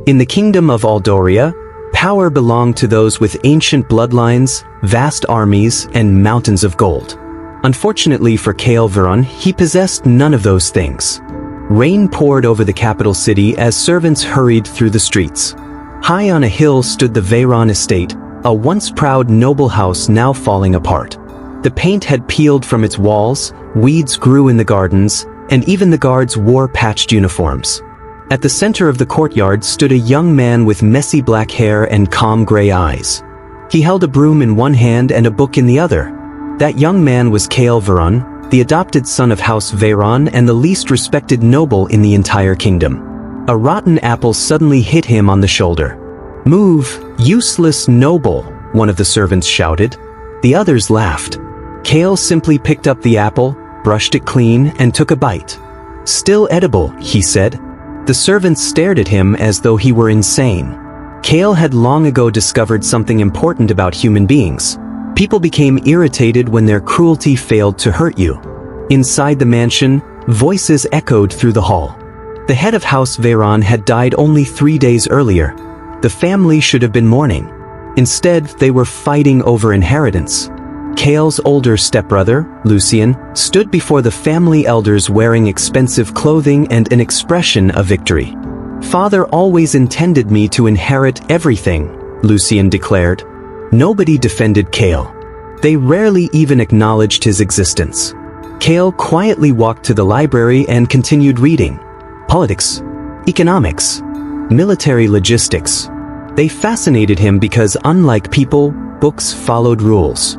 In the kingdom of Aldoria, power belonged to those with ancient bloodlines, vast armies, and mountains of gold. Unfortunately for Kael Veyron, he possessed none of those things. Rain poured over the capital city as servants hurried through the streets. High on a hill stood the Veyron estate, a once proud noble house now falling apart. The paint had peeled from its walls, weeds grew in the gardens, and even the guards wore patched uniforms. At the center of the courtyard stood a young man with messy black hair and calm gray eyes. He held a broom in one hand and a book in the other. That young man was Kael Veyron, the adopted son of House Veyron and the least respected noble in the entire kingdom. A rotten apple suddenly hit him on the shoulder. "Move, useless noble," one of the servants shouted. The others laughed. Kael simply picked up the apple, brushed it clean, and took a bite. "Still edible," he said. The servants stared at him as though he were insane. Kael had long ago discovered something important about human beings. People became irritated when their cruelty failed to hurt you. Inside the mansion, voices echoed through the hall. The head of House Veyron had died only 3 days earlier. The family should have been mourning. Instead, they were fighting over inheritance. Kael's older stepbrother, Lucien, stood before the family elders wearing expensive clothing and an expression of victory. "Father always intended me to inherit everything," Lucien declared. Nobody defended Kael. They rarely even acknowledged his existence. Kael quietly walked to the library and continued reading. Politics, economics, military logistics. They fascinated him because, unlike people, books followed rules.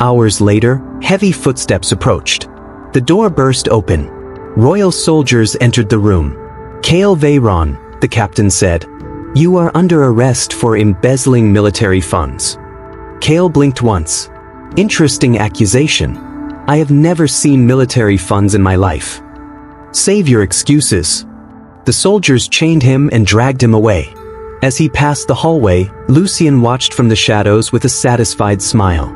Hours later, heavy footsteps approached. The door burst open. Royal soldiers entered the room. "Kael Veyron," the captain said, "you are under arrest for embezzling military funds." Kael blinked once. "Interesting accusation. I have never seen military funds in my life." "Save your excuses." The soldiers chained him and dragged him away. As he passed the hallway, Lucien watched from the shadows with a satisfied smile.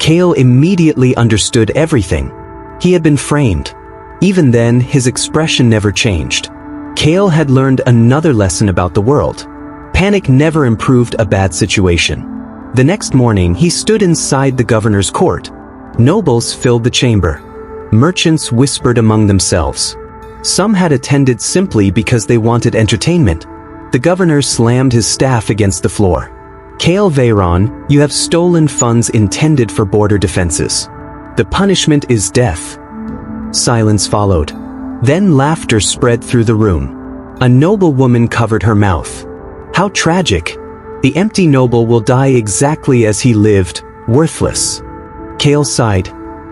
Kael immediately understood everything. He had been framed. Even then, his expression never changed. Kael had learned another lesson about the world. Panic never improved a bad situation. The next morning, he stood inside the governor's court. Nobles filled the chamber. Merchants whispered among themselves. Some had attended simply because they wanted entertainment. The governor slammed his staff against the floor. "Kael Veyron, you have stolen funds intended for border defenses. The punishment is death." Silence followed. Then laughter spread through the room. A noble woman covered her mouth. "How tragic. The empty noble will die exactly as he lived, worthless." Kael sighed.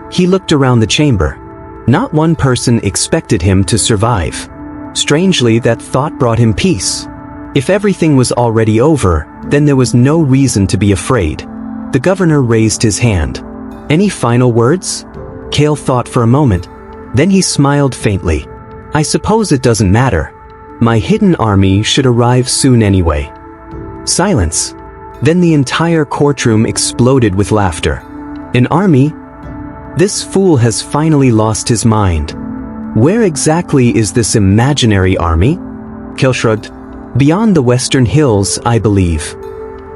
He looked around the chamber. Not one person expected him to survive. Strangely, that thought brought him peace. If everything was already over, then there was no reason to be afraid. The governor raised his hand. "Any final words?" Kael thought for a moment. Then he smiled faintly. "I suppose it doesn't matter. My hidden army should arrive soon anyway." Silence. Then the entire courtroom exploded with laughter. "An army? This fool has finally lost his mind. Where exactly is this imaginary army?" Kael shrugged. "Beyond the western hills, I believe."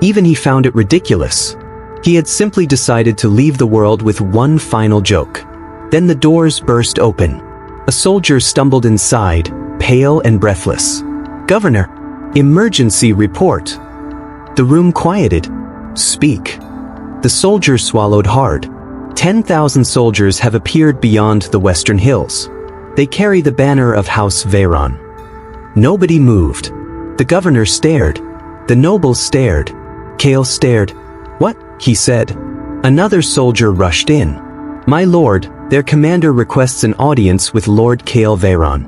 Even he found it ridiculous. He had simply decided to leave the world with one final joke. Then the doors burst open. A soldier stumbled inside, pale and breathless. "Governor, emergency report." The room quieted. "Speak." The soldier swallowed hard. 10,000 soldiers have appeared beyond the western hills. They carry the banner of House Veyron. Nobody moved. The governor stared. The nobles stared. Kael stared. "What?" he said. Another soldier rushed in. "My lord, their commander requests an audience with Lord Kael Veyron."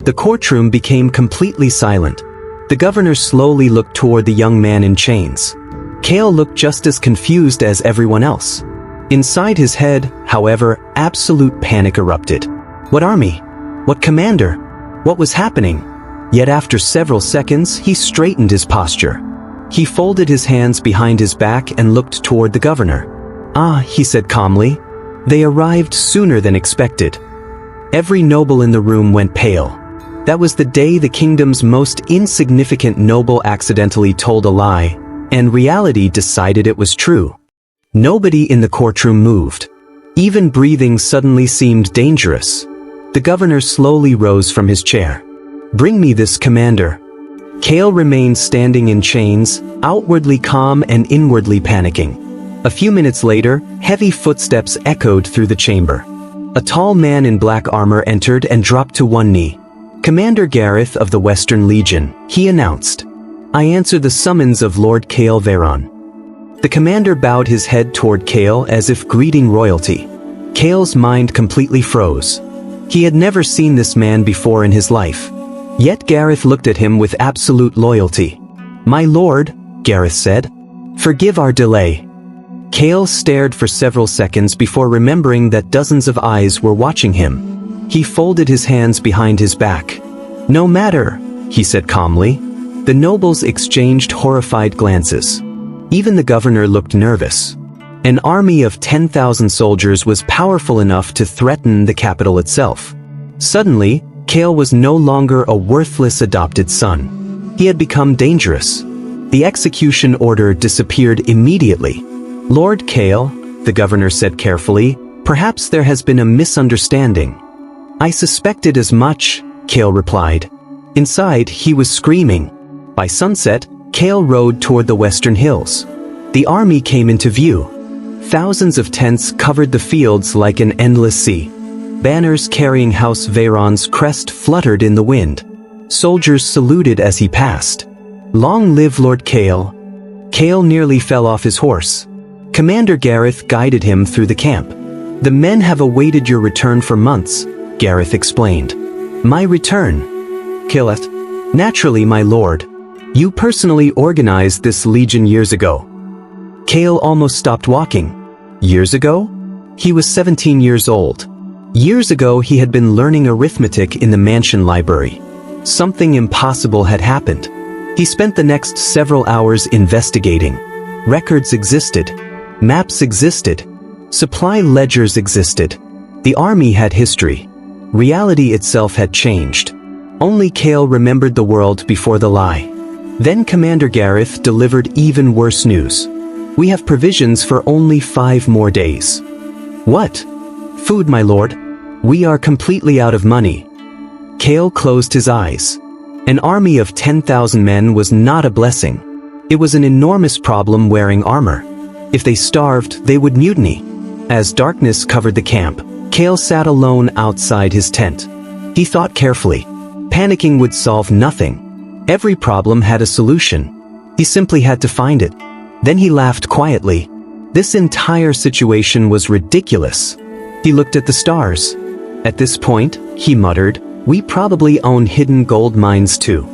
The courtroom became completely silent. The governor slowly looked toward the young man in chains. Kael looked just as confused as everyone else. Inside his head, however, absolute panic erupted. What army? What commander? What was happening? Yet after several seconds, he straightened his posture. He folded his hands behind his back and looked toward the governor. "Ah," he said calmly. "They arrived sooner than expected." Every noble in the room went pale. That was the day the kingdom's most insignificant noble accidentally told a lie, and reality decided it was true. Nobody in the courtroom moved. Even breathing suddenly seemed dangerous. The governor slowly rose from his chair. "Bring me this commander." Kael remained standing in chains, outwardly calm and inwardly panicking. A few minutes later, heavy footsteps echoed through the chamber. A tall man in black armor entered and dropped to one knee. "Commander Gareth of the Western Legion," he announced. "I answer the summons of Lord Kael Veyron." The commander bowed his head toward Kael as if greeting royalty. Kael's mind completely froze. He had never seen this man before in his life. Yet Gareth looked at him with absolute loyalty. "My lord," Gareth said, "forgive our delay." Kael stared for several seconds before remembering that dozens of eyes were watching him. He folded his hands behind his back. "No matter," he said calmly. The nobles exchanged horrified glances. Even the governor looked nervous. An army of 10,000 soldiers was powerful enough to threaten the capital itself. Suddenly, Kael was no longer a worthless adopted son. He had become dangerous. The execution order disappeared immediately. "Lord Kael," the governor said carefully, "perhaps there has been a misunderstanding." "I suspected as much," Kael replied. Inside, he was screaming. By sunset, Kael rode toward the western hills. The army came into view. Thousands of tents covered the fields like an endless sea. Banners carrying House Veyron's crest fluttered in the wind. Soldiers saluted as he passed. "Long live Lord Kael." Kael nearly fell off his horse. Commander Gareth guided him through the camp. "The men have awaited your return for months," Gareth explained. "My return?" "Kaeleth." "Naturally, my lord. You personally organized this legion years ago." Kael almost stopped walking. Years ago? He was 17 years old. Years ago he had been learning arithmetic in the mansion library. Something impossible had happened. He spent the next several hours investigating. Records existed. Maps existed. Supply ledgers existed. The army had history. Reality itself had changed. Only Kael remembered the world before the lie. Then Commander Gareth delivered even worse news. "We have provisions for only 5 more days." "What?" "Food, my lord. We are completely out of money." Kael closed his eyes. An army of 10,000 men was not a blessing. It was an enormous problem wearing armor. If they starved, they would mutiny. As darkness covered the camp, Kael sat alone outside his tent. He thought carefully. Panicking would solve nothing. Every problem had a solution. He simply had to find it. Then he laughed quietly. This entire situation was ridiculous. He looked at the stars. "At this point," he muttered, "we probably own hidden gold mines too."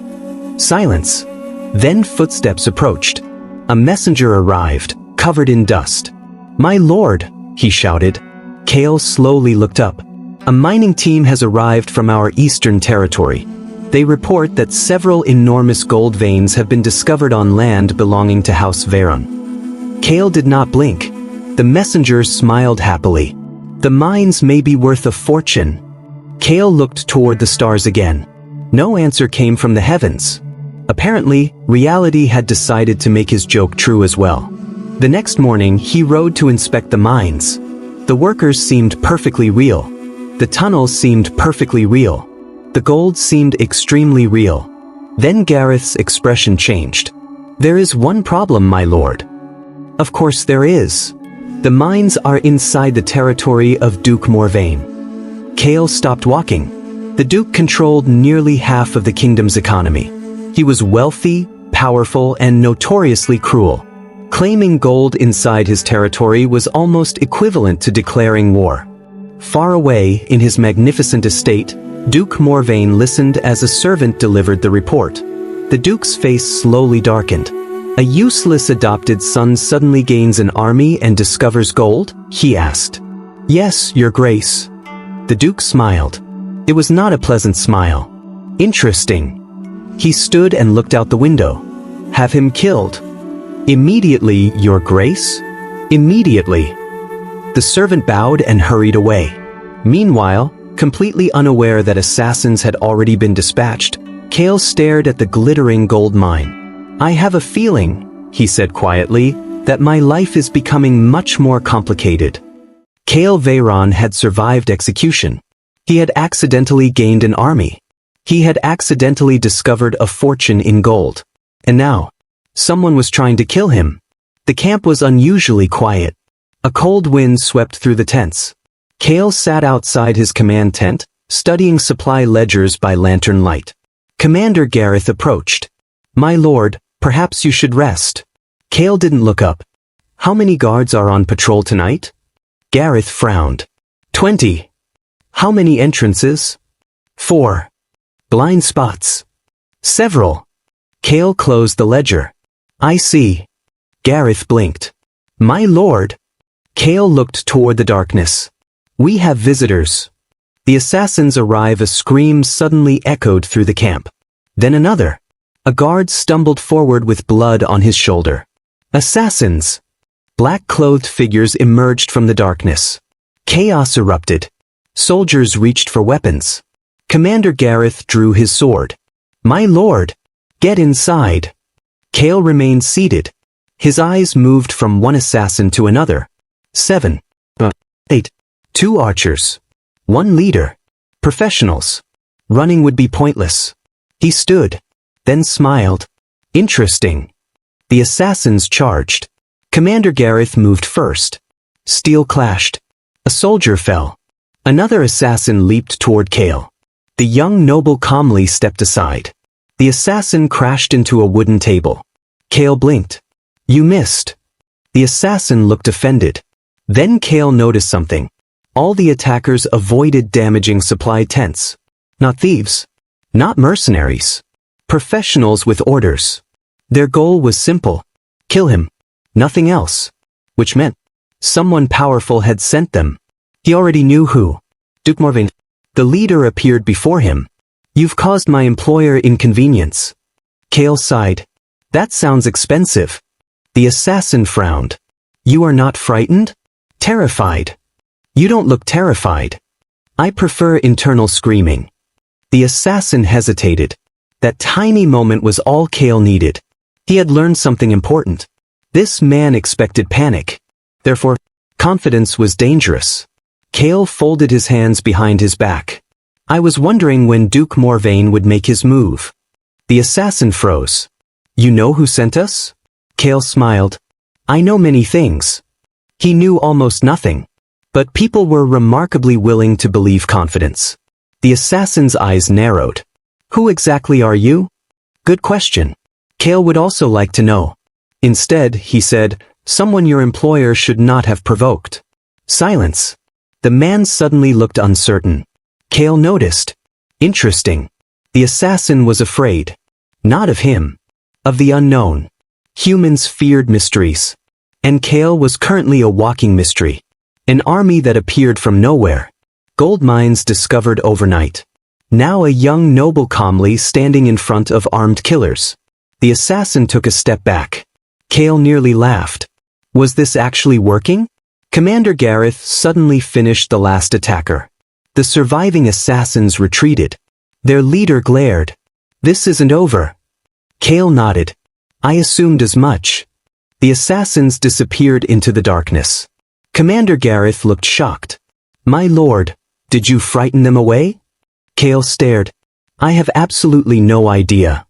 Silence. Then footsteps approached. A messenger arrived, covered in dust. "My lord," he shouted. Kael slowly looked up. "A mining team has arrived from our eastern territory. They report that several enormous gold veins have been discovered on land belonging to House Veyron." Kael did not blink. The messenger smiled happily. "The mines may be worth a fortune." Kael looked toward the stars again. No answer came from the heavens. Apparently, reality had decided to make his joke true as well. The next morning, he rode to inspect the mines. The workers seemed perfectly real. The tunnels seemed perfectly real. The gold seemed extremely real. Then Gareth's expression changed. "There is one problem, my lord." "Of course there is. The mines are inside the territory of Duke Morvain." Kael stopped walking. The Duke controlled nearly half of the kingdom's economy. He was wealthy, powerful, and notoriously cruel. Claiming gold inside his territory was almost equivalent to declaring war. Far away, in his magnificent estate, Duke Morvain listened as a servant delivered the report. The Duke's face slowly darkened. "A useless adopted son suddenly gains an army and discovers gold?" he asked. "Yes, your grace." The Duke smiled. It was not a pleasant smile. "Interesting." He stood and looked out the window. "Have him killed." "Immediately, your grace?" "Immediately." The servant bowed and hurried away. Meanwhile, Completely unaware that assassins had already been dispatched, Kael stared at the glittering gold mine. "I have a feeling," he said quietly, "that my life is becoming much more complicated." Kael Veyron had survived execution. He had accidentally gained an army. He had accidentally discovered a fortune in gold. And now, someone was trying to kill him. The camp was unusually quiet. A cold wind swept through the tents. Kael sat outside his command tent, studying supply ledgers by lantern light. Commander Gareth approached. "My lord, perhaps you should rest." Kael didn't look up. "How many guards are on patrol tonight?" Gareth frowned. 20. "How many entrances?" 4. "Blind spots?" "Several." Kael closed the ledger. "I see." Gareth blinked. "My lord." Kael looked toward the darkness. "We have visitors." The assassins arrive. A scream suddenly echoed through the camp. Then another. A guard stumbled forward with blood on his shoulder. Assassins! Black-clothed figures emerged from the darkness. Chaos erupted. Soldiers reached for weapons. Commander Gareth drew his sword. "My lord! Get inside!" Kael remained seated. His eyes moved from one assassin to another. 7. 8. 2 archers. 1 leader. Professionals. Running would be pointless. He stood, then smiled. Interesting. The assassins charged. Commander Gareth moved first. Steel clashed. A soldier fell. Another assassin leaped toward Kael. The young noble calmly stepped aside. The assassin crashed into a wooden table. Kael blinked. "You missed." The assassin looked offended. Then Kael noticed something. All the attackers avoided damaging supply tents. Not thieves. Not mercenaries. Professionals with orders. Their goal was simple. Kill him. Nothing else. Which meant someone powerful had sent them. He already knew who. Duke Morvain. The leader appeared before him. "You've caused my employer inconvenience." Kael sighed. "That sounds expensive." The assassin frowned. "You are not frightened?" "Terrified." "You don't look terrified." "I prefer internal screaming." The assassin hesitated. That tiny moment was all Kael needed. He had learned something important. This man expected panic. Therefore, confidence was dangerous. Kael folded his hands behind his back. "I was wondering when Duke Morvain would make his move." The assassin froze. "You know who sent us?" Kael smiled. "I know many things." He knew almost nothing. But people were remarkably willing to believe confidence. The assassin's eyes narrowed. "Who exactly are you?" "Good question." Kael would also like to know. Instead, he said, "Someone your employer should not have provoked." Silence. The man suddenly looked uncertain. Kael noticed. Interesting. The assassin was afraid. Not of him. Of the unknown. Humans feared mysteries. And Kael was currently a walking mystery. An army that appeared from nowhere. Gold mines discovered overnight. Now a young noble calmly standing in front of armed killers. The assassin took a step back. Kael nearly laughed. Was this actually working? Commander Gareth suddenly finished the last attacker. The surviving assassins retreated. Their leader glared. "This isn't over." Kael nodded. "I assumed as much." The assassins disappeared into the darkness. Commander Gareth looked shocked. "My lord, did you frighten them away?" Kael stared. "I have absolutely no idea."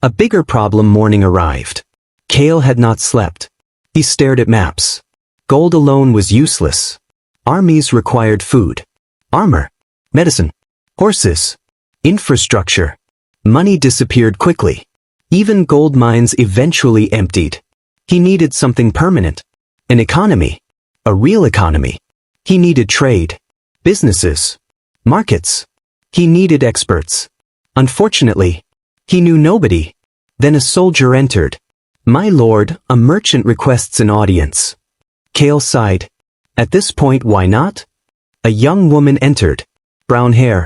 A bigger problem morning arrived. Kael had not slept. He stared at maps. Gold alone was useless. Armies required food, armor, medicine, horses, infrastructure. Money disappeared quickly. Even gold mines eventually emptied. He needed something permanent. An economy. A real economy. He needed trade. Businesses. Markets. He needed experts. Unfortunately, he knew nobody. Then a soldier entered. "My lord, a merchant requests an audience." Kael sighed. At this point, why not? A young woman entered. Brown hair.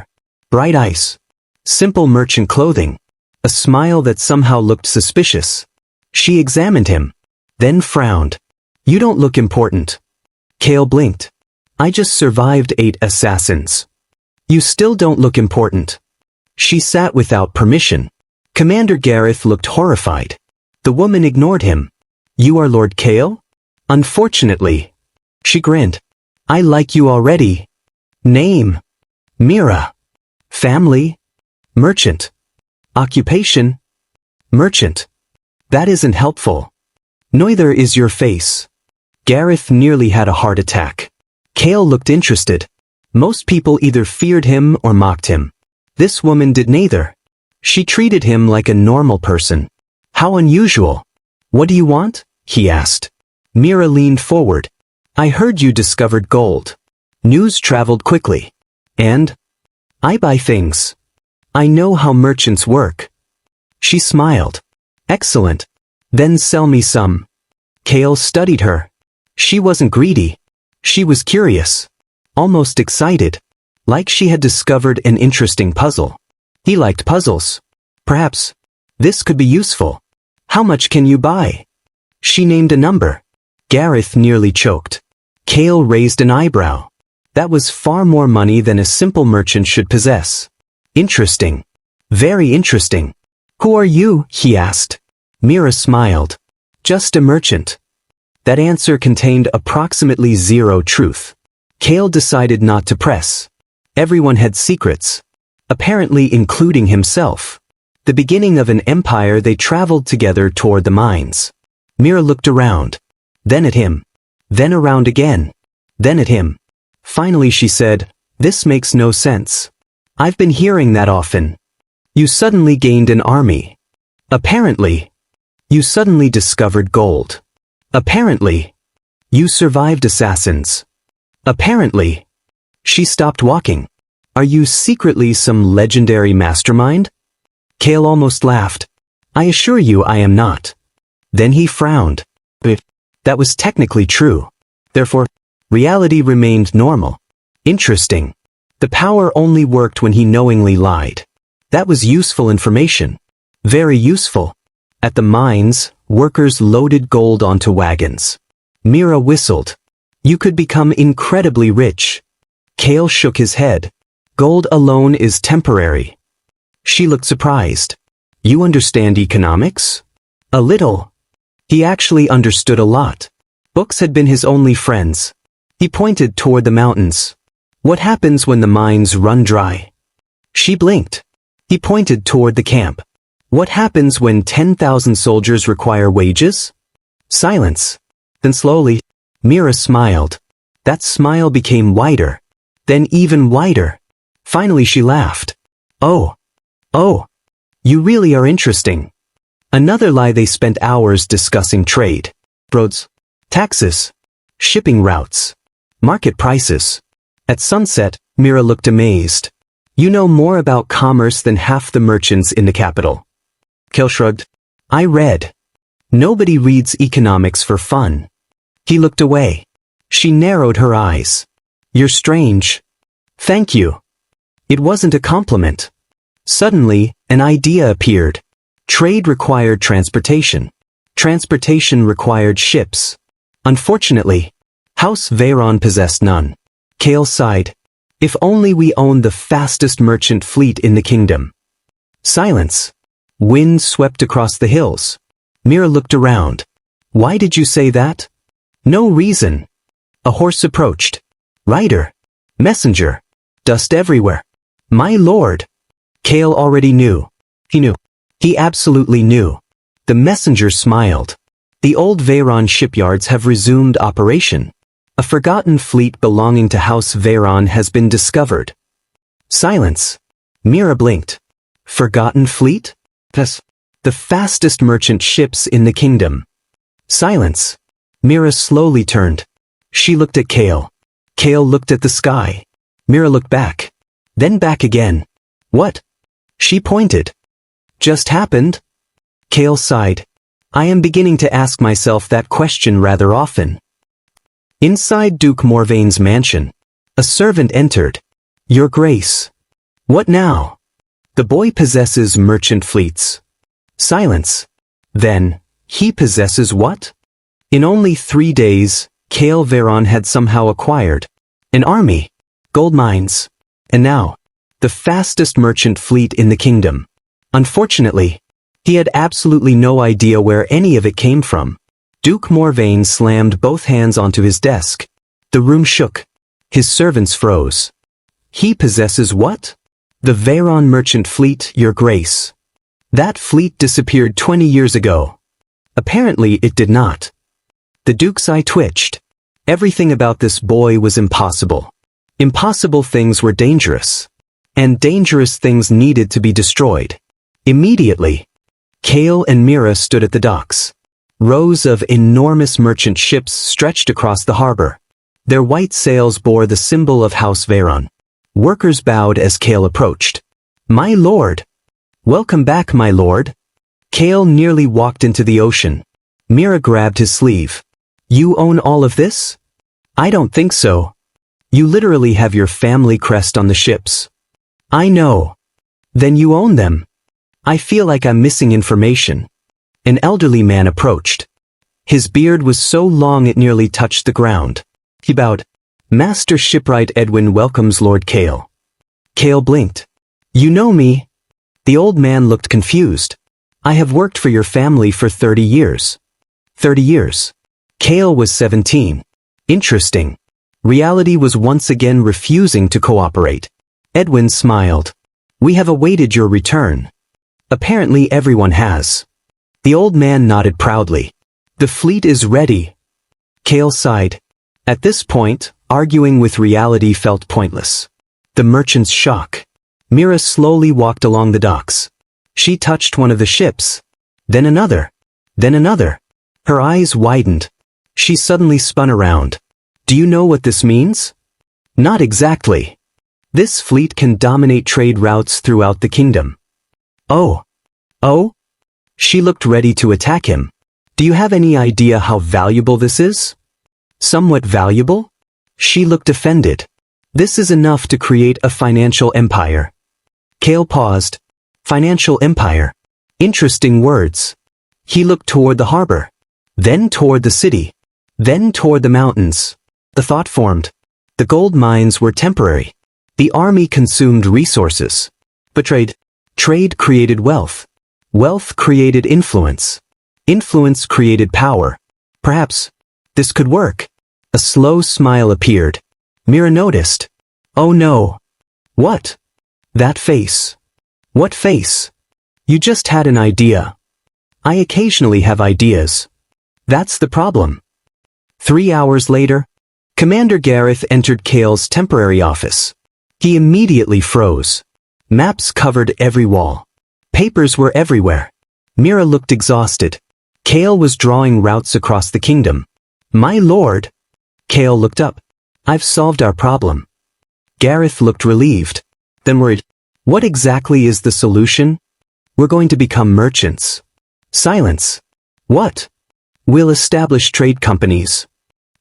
Bright eyes. Simple merchant clothing. A smile that somehow looked suspicious. She examined him. Then frowned. "You don't look important." Kael blinked. "I just survived 8 assassins." You still don't look important. She sat without permission. Commander Gareth looked horrified. The woman ignored him. You are Lord Kael? Unfortunately. She grinned. I like you already. Name? Mira. Family? Merchant. Occupation? Merchant. That isn't helpful. Neither is your face. Gareth nearly had a heart attack. Kael looked interested. Most people either feared him or mocked him. This woman did neither. She treated him like a normal person. How unusual. What do you want? He asked. Mira leaned forward. I heard you discovered gold. News traveled quickly. And? I buy things. I know how merchants work. She smiled. Excellent. Then sell me some. Kael studied her. She wasn't greedy. She was curious. Almost excited. Like she had discovered an interesting puzzle. He liked puzzles. Perhaps. This could be useful. How much can you buy? She named a number. Gareth nearly choked. Kael raised an eyebrow. That was far more money than a simple merchant should possess. Interesting. Very interesting. Who are you? He asked. Mira smiled. Just a merchant. That answer contained approximately zero truth. Kael decided not to press. Everyone had secrets. Apparently including himself. The beginning of an empire, they traveled together toward the mines. Mira looked around. Then at him. Then around again. Then at him. Finally she said, this makes no sense. I've been hearing that often. You suddenly gained an army. Apparently. You suddenly discovered gold. Apparently. You survived assassins. Apparently. She stopped walking. Are you secretly some legendary mastermind? Kael almost laughed. I assure you I am not. Then he frowned. But that was technically true. Therefore, reality remained normal. Interesting. The power only worked when he knowingly lied. That was useful information. Very useful. At the mines, workers loaded gold onto wagons. Mira whistled. You could become incredibly rich. Kael shook his head. Gold alone is temporary. She looked surprised. You understand economics? A little. He actually understood a lot. Books had been his only friends. He pointed toward the mountains. What happens when the mines run dry? She blinked. He pointed toward the camp. What happens when 10,000 soldiers require wages? Silence. Then slowly, Mira smiled. That smile became wider. Then even wider. Finally she laughed. Oh. Oh. You really are interesting. Another lie. They spent hours discussing trade. Roads. Taxes. Shipping routes. Market prices. At sunset, Mira looked amazed. You know more about commerce than half the merchants in the capital. Kael shrugged. I read. Nobody reads economics for fun. He looked away. She narrowed her eyes. You're strange. Thank you. It wasn't a compliment. Suddenly, an idea appeared. Trade required transportation. Transportation required ships. Unfortunately, House Veyron possessed none. Kael sighed. If only we owned the fastest merchant fleet in the kingdom. Silence. Wind swept across the hills. Mira looked around. Why did you say that? No reason. A horse approached. Rider. Messenger. Dust everywhere. My lord. Kael already knew. He knew. He absolutely knew. The messenger smiled. The old Veyron shipyards have resumed operation. A forgotten fleet belonging to House Veyron has been discovered. Silence. Mira blinked. Forgotten fleet? Yes. The fastest merchant ships in the kingdom. Silence. Mira slowly turned. She looked at Kael. Kael looked at the sky. Mira looked back. Then back again. What? She pointed. Just happened? Kael sighed. I am beginning to ask myself that question rather often. Inside Duke Morvain's mansion, a servant entered. Your Grace. What now? The boy possesses merchant fleets. Silence. Then, he possesses what? In only 3 days, Kael Veyron had somehow acquired an army, gold mines, And now, the fastest merchant fleet in the kingdom. Unfortunately, he had absolutely no idea where any of it came from. Duke Morvain slammed both hands onto his desk. The room shook. His servants froze. He possesses what? The Veyron merchant fleet, Your Grace. That fleet disappeared 20 years ago. Apparently it did not. The Duke's eye twitched. Everything about this boy was impossible. Impossible things were dangerous. And dangerous things needed to be destroyed. Immediately, Kael and Mira stood at the docks. Rows of enormous merchant ships stretched across the harbor. Their white sails bore the symbol of House Veyron. Workers bowed as Kael approached. My lord! Welcome back, my lord! Kael nearly walked into the ocean. Mira grabbed his sleeve. You own all of this? I don't think so. You literally have your family crest on the ships. I know. Then you own them. I feel like I'm missing information. An elderly man approached. His beard was so long it nearly touched the ground. He bowed. Master Shipwright Edwin welcomes Lord Kael. Kael blinked. You know me? The old man looked confused. I have worked for your family for 30 years. 30 years. Kael was 17. Interesting. Reality was once again refusing to cooperate. Edwin smiled. We have awaited your return. Apparently everyone has. The old man nodded proudly. The fleet is ready. Kael sighed. At this point, arguing with reality felt pointless. The merchant's shock. Mira slowly walked along the docks. She touched one of the ships. Then another. Then another. Her eyes widened. She suddenly spun around. Do you know what this means? Not exactly. This fleet can dominate trade routes throughout the kingdom. Oh. Oh? She looked ready to attack him. Do you have any idea how valuable this is? Somewhat valuable? She looked offended. This is enough to create a financial empire. Kael paused. Financial empire. Interesting words. He looked toward the harbor. Then toward the city. Then toward the mountains. The thought formed. The gold mines were temporary. The army consumed resources. But trade created wealth. Wealth created influence. Influence created power. Perhaps this could work. A slow smile appeared. Mira noticed. Oh no. What? That face. What face? You just had an idea. I occasionally have ideas. That's the problem. 3 hours later, Commander Gareth entered Kael's temporary office. He immediately froze. Maps covered every wall. Papers were everywhere. Mira looked exhausted. Kael was drawing routes across the kingdom. My lord! Kael looked up. I've solved our problem. Gareth looked relieved. Then worried. What exactly is the solution? We're going to become merchants. Silence. What? We'll establish trade companies.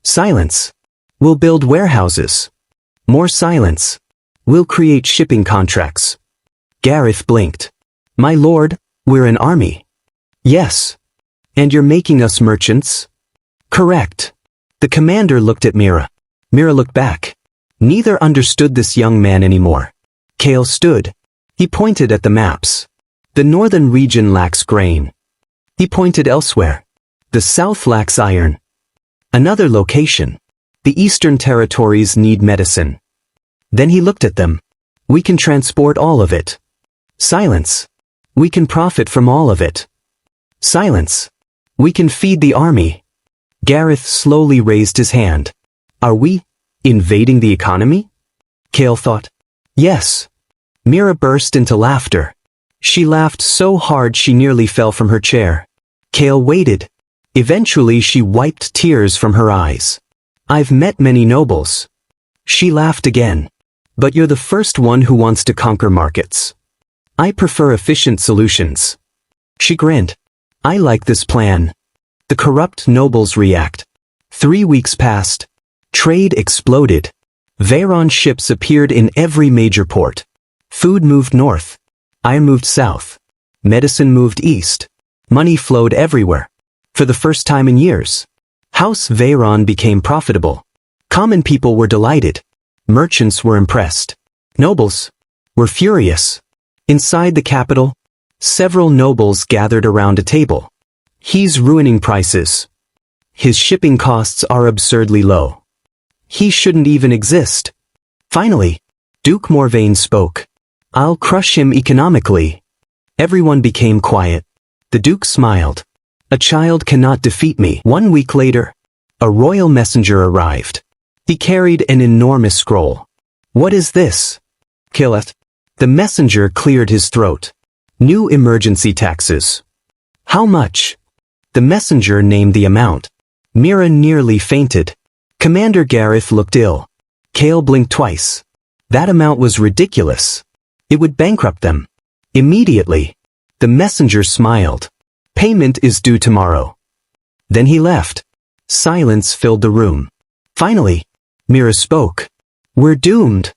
Silence. We'll build warehouses. More silence. We'll create shipping contracts. Gareth blinked. My lord, we're an army. Yes. And you're making us merchants? Correct. The commander looked at Mira. Mira looked back. Neither understood this young man anymore. Kael stood. He pointed at the maps. The northern region lacks grain. He pointed elsewhere. The south lacks iron. Another location. The eastern territories need medicine. Then he looked at them. We can transport all of it. Silence. We can profit from all of it. Silence. We can feed the army. Gareth slowly raised his hand. Are we invading the economy? Kael thought. Yes. Mira burst into laughter. She laughed so hard she nearly fell from her chair. Kael waited. Eventually she wiped tears from her eyes. I've met many nobles. She laughed again. But you're the first one who wants to conquer markets. I prefer efficient solutions. She grinned. I like this plan. The corrupt nobles react. 3 weeks passed. Trade exploded. Veyron ships appeared in every major port. Food moved north. Iron moved south. Medicine moved east. Money flowed everywhere. For the first time in years, House Veyron became profitable. Common people were delighted. Merchants were impressed. Nobles were furious. Inside the capital, several nobles gathered around a table. He's ruining prices. His shipping costs are absurdly low. He shouldn't even exist. Finally, Duke Morvain spoke. I'll crush him economically. Everyone became quiet. The Duke smiled. A child cannot defeat me. 1 week later, a royal messenger arrived. He carried an enormous scroll. What is this? Kill it. The messenger cleared his throat. New emergency taxes. How much? The messenger named the amount. Mira nearly fainted. Commander Gareth looked ill. Kael blinked twice. That amount was ridiculous. It would bankrupt them. Immediately. The messenger smiled. Payment is due tomorrow. Then he left. Silence filled the room. Finally, Mira spoke. We're doomed.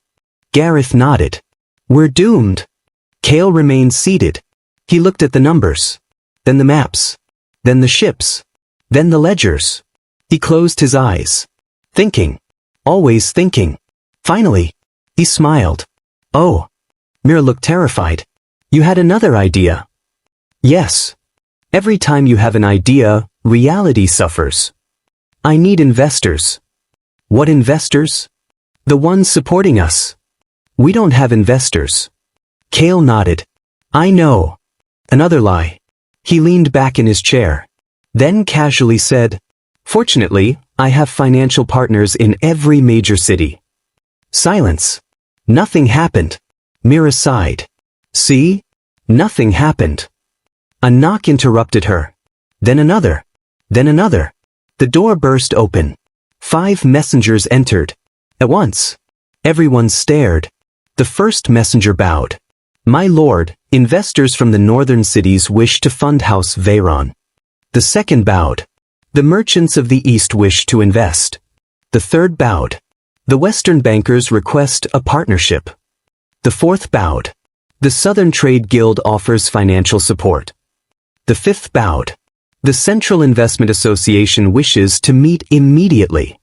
Gareth nodded. We're doomed. Kael remained seated. He looked at the numbers. Then the maps. Then the ships. Then the ledgers. He closed his eyes. Thinking. Always thinking. Finally, he smiled. Oh. Mira looked terrified. You had another idea. Yes. Every time you have an idea, reality suffers. I need investors. What investors? The ones supporting us. We don't have investors. Kael nodded. I know. Another lie. He leaned back in his chair. Then casually said, Fortunately, I have financial partners in every major city. Silence. Nothing happened. Mira sighed. See? Nothing happened. A knock interrupted her. Then another. Then another. The door burst open. 5 messengers entered. At once. Everyone stared. The first messenger bowed. My lord, investors from the northern cities wish to fund House Veyron. The second bowed. The merchants of the east wish to invest. The third bowed. The western bankers request a partnership. The fourth bowed. The Southern Trade Guild offers financial support. The fifth bowed. The Central Investment Association wishes to meet immediately.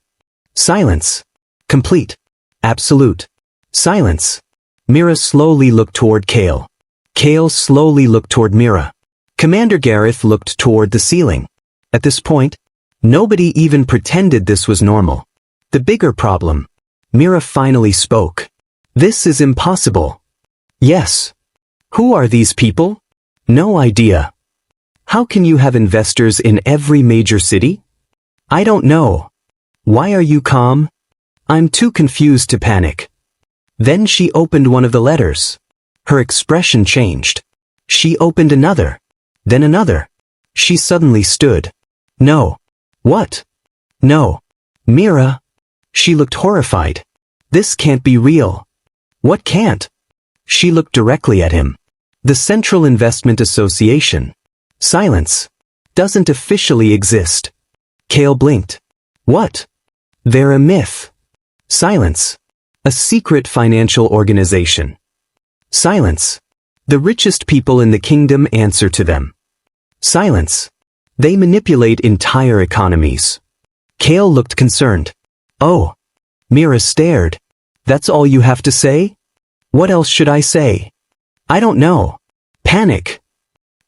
Silence. Complete. Absolute. Silence. Mira slowly looked toward Kael. Kael slowly looked toward Mira. Commander Gareth looked toward the ceiling. At this point, nobody even pretended this was normal. The bigger problem. Mira finally spoke. This is impossible. Yes. Who are these people? No idea. How can you have investors in every major city? I don't know. Why are you calm? I'm too confused to panic. Then she opened one of the letters. Her expression changed. She opened another. Then another. She suddenly stood. No. What? No. Mira. She looked horrified. This can't be real. What can't? She looked directly at him. The Central Investment Association. Silence. Doesn't officially exist. Kael blinked. What? They're a myth. Silence. A secret financial organization. Silence. The richest people in the kingdom answer to them. Silence. They manipulate entire economies. Kael looked concerned. Oh. Mira stared. That's all you have to say? What else should I say? I don't know. Panic.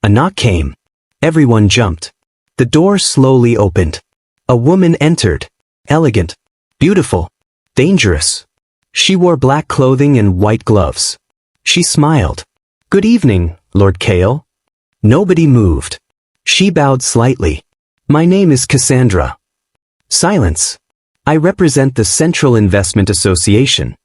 A knock came. Everyone jumped. The door slowly opened. A woman entered. Elegant. Beautiful. Dangerous. She wore black clothing and white gloves. She smiled. Good evening, Lord Kael. Nobody moved. She bowed slightly. My name is Cassandra. Silence. I represent the Central Investment Association.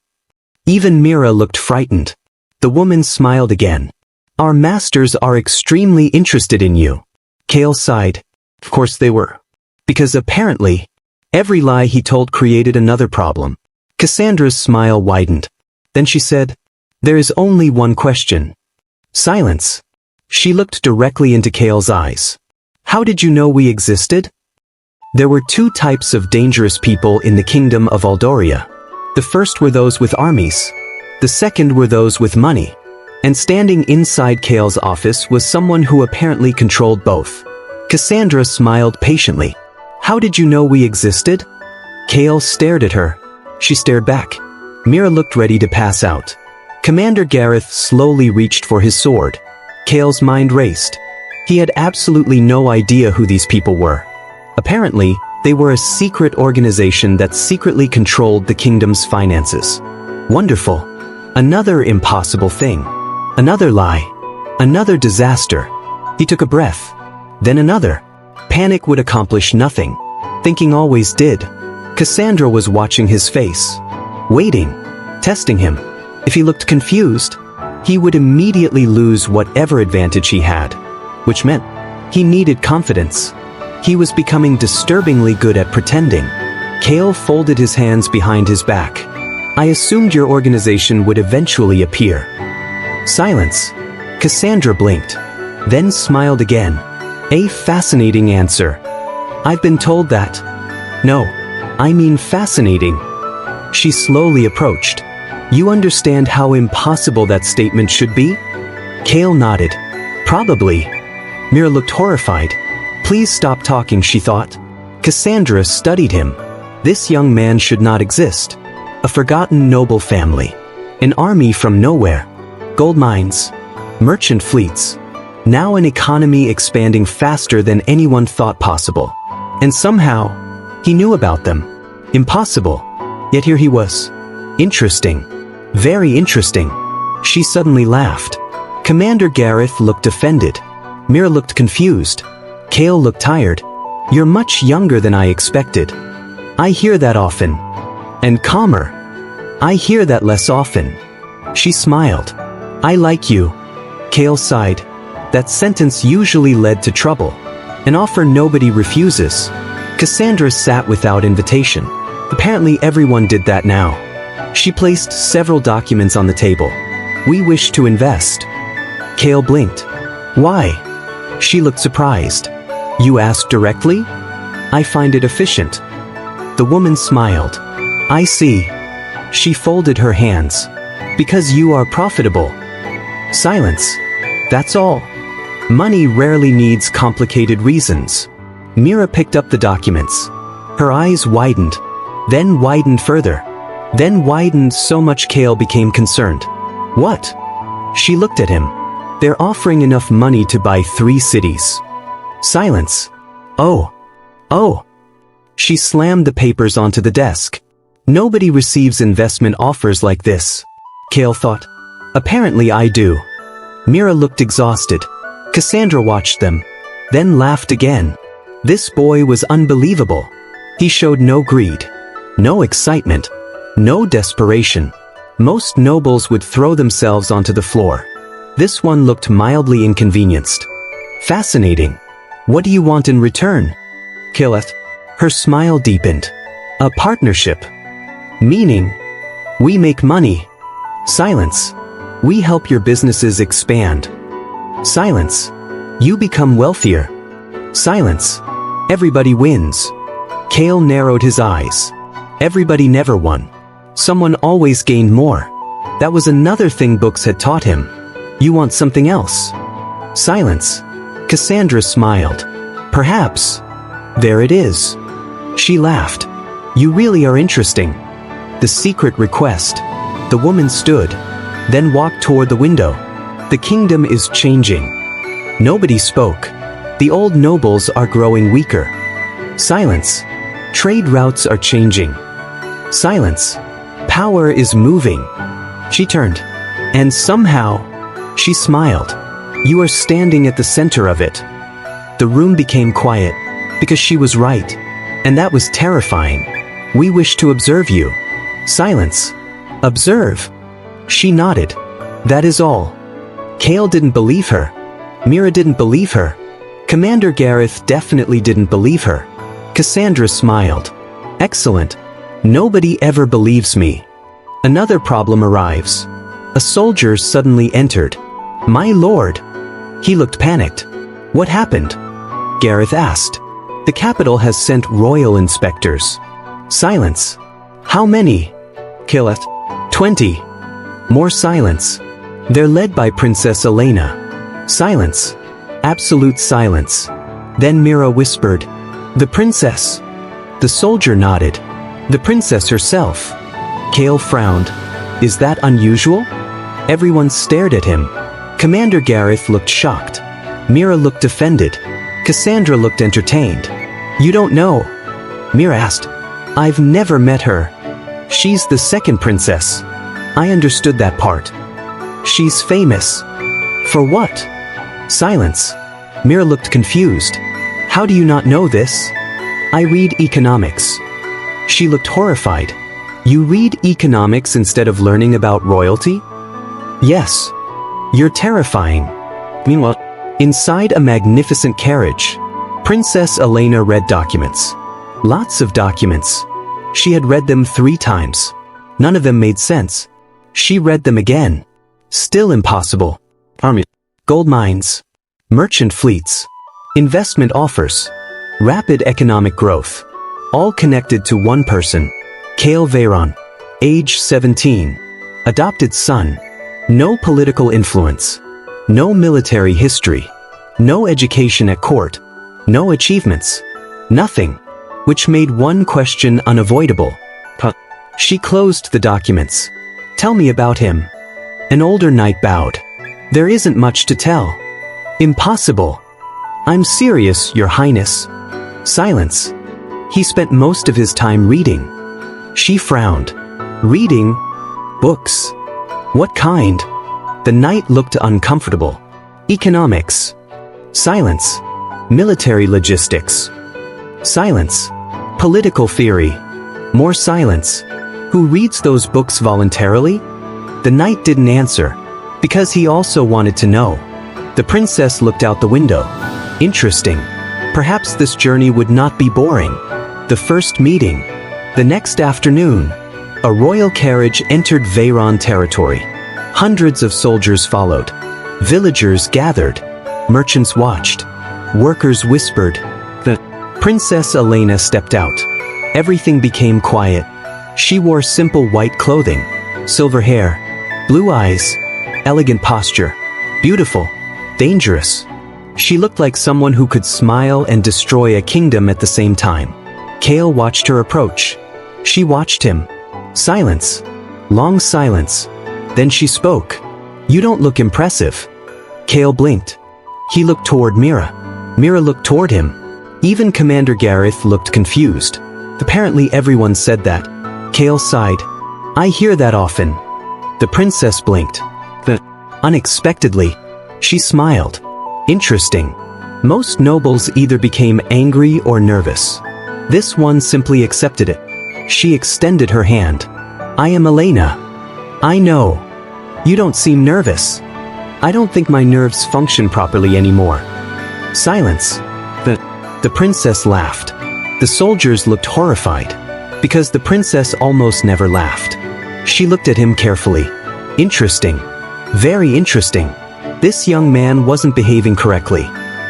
Even Mira looked frightened. The woman smiled again. Our masters are extremely interested in you. Kael sighed. Of course they were. Because apparently, every lie he told created another problem. Cassandra's smile widened. Then she said, There is only one question. Silence. She looked directly into Kael's eyes. How did you know we existed? There were 2 types of dangerous people in the kingdom of Aldoria. The first were those with armies. The second were those with money. And standing inside Kael's office was someone who apparently controlled both. Cassandra smiled patiently. How did you know we existed? Kael stared at her. She stared back. Mira looked ready to pass out. Commander Gareth slowly reached for his sword. Kael's mind raced. He had absolutely no idea who these people were. Apparently, they were a secret organization that secretly controlled the kingdom's finances. Wonderful. Another impossible thing. Another lie. Another disaster. He took a breath. Then another. Panic would accomplish nothing. Thinking always did. Cassandra was watching his face. Waiting. Testing him. If he looked confused, he would immediately lose whatever advantage he had. Which meant he needed confidence. He was becoming disturbingly good at pretending. Kael folded his hands behind his back. I assumed your organization would eventually appear. Silence. Cassandra blinked, then smiled again. A fascinating answer. I've been told that. No, I mean fascinating. She slowly approached. You understand how impossible that statement should be? Kael nodded. Probably. Mira looked horrified. Please stop talking, she thought. Cassandra studied him. This young man should not exist. A forgotten noble family. An army from nowhere. Gold mines. Merchant fleets. Now an economy expanding faster than anyone thought possible. And somehow, he knew about them. Impossible. Yet here he was. Interesting. Very interesting. She suddenly laughed. Commander Gareth looked offended. Mira looked confused. Kael looked tired. You're much younger than I expected. I hear that often. And calmer. I hear that less often. She smiled. I like you. Kael sighed. That sentence usually led to trouble. An offer nobody refuses. Cassandra sat without invitation. Apparently everyone did that now. She placed several documents on the table. We wish to invest. Kael blinked. Why? She looked surprised. You asked directly? I find it efficient. The woman smiled. I see. She folded her hands. Because you are profitable. Silence. That's all. Money rarely needs complicated reasons. Mira picked up the documents. Her eyes widened. Then widened further. Then widened so much Kael became concerned. What? She looked at him. They're offering enough money to buy 3 cities. Silence. Oh. Oh. She slammed the papers onto the desk. Nobody receives investment offers like this. Kael thought. Apparently I do. Mira looked exhausted. Cassandra watched them. Then laughed again. This boy was unbelievable. He showed no greed. No excitement. No desperation. Most nobles would throw themselves onto the floor. This one looked mildly inconvenienced. Fascinating. What do you want in return? Kael. Her smile deepened. A partnership. Meaning, we make money. Silence. We help your businesses expand. Silence. You become wealthier. Silence. Everybody wins. Kael narrowed his eyes. Everybody never won. Someone always gained more. That was another thing books had taught him. You want something else? Silence. Cassandra smiled. Perhaps. There it is. She laughed. You really are interesting. The secret request. The woman stood, then walked toward the window. The kingdom is changing. Nobody spoke. The old nobles are growing weaker. Silence. Trade routes are changing. Silence. Power is moving. She turned. And somehow, she smiled. You are standing at the center of it. The room became quiet, because she was right. And that was terrifying. We wish to observe you. Silence. Observe. She nodded. That is all. Kael didn't believe her. Mira didn't believe her. Commander Gareth definitely didn't believe her. Cassandra smiled. Excellent. Nobody ever believes me. Another problem arrives. A soldier suddenly entered. My lord. He looked panicked. What happened? Gareth asked. The capital has sent royal inspectors. Silence. How many? Kael. 20. More silence. They're led by Princess Elena. Silence. Absolute silence. Then Mira whispered, the princess. The soldier nodded. The princess herself. Kael frowned. Is that unusual? Everyone stared at him. Commander Gareth looked shocked. Mira looked offended. Cassandra looked entertained. "You don't know?" Mira asked. "I've never met her. She's the second princess." "I understood that part. She's famous." "For what?" Silence. Mira looked confused. "How do you not know this?" "I read economics." She looked horrified. "You read economics instead of learning about royalty?" "Yes." "You're terrifying." Meanwhile, inside a magnificent carriage, Princess Elena read documents. Lots of documents. She had read them 3 times. None of them made sense. She read them again. Still impossible. Army. Gold mines. Merchant fleets. Investment offers. Rapid economic growth. All connected to one person. Kael Veyron. Age 17. Adopted son. No political influence. No military history. No education at court. No achievements. Nothing. Which made one question unavoidable. She closed the documents. "Tell me about him." An older knight bowed. "There isn't much to tell." "Impossible." "I'm serious, Your Highness." Silence. "He spent most of his time reading." She frowned. "Reading? Books? What kind?" The knight looked uncomfortable. "Economics." Silence. "Military logistics." Silence. "Political theory." More silence. "Who reads those books voluntarily?" The knight didn't answer, because he also wanted to know. The princess looked out the window. Interesting. Perhaps this journey would not be boring. The first meeting. The next afternoon, a royal carriage entered Veyron territory. Hundreds of soldiers followed. Villagers gathered. Merchants watched. Workers whispered. The Princess Elena stepped out. Everything became quiet. She wore simple white clothing. Silver hair. Blue eyes. Elegant posture. Beautiful. Dangerous. She looked like someone who could smile and destroy a kingdom at the same time. Kael watched her approach. She watched him. Silence. Long silence. Then she spoke. "You don't look impressive." Kael blinked. He looked toward Mira. Mira looked toward him. Even Commander Gareth looked confused. Apparently everyone said that. Kael sighed. "I hear that often." The princess blinked. Unexpectedly, she smiled. Interesting. Most nobles either became angry or nervous. This one simply accepted it. She extended her hand. "I am Elena." "I know. You don't seem nervous." "I don't think my nerves function properly anymore." Silence. The princess laughed. The soldiers looked horrified, because the princess almost never laughed. She looked at him carefully. Interesting. Very interesting. This young man wasn't behaving correctly.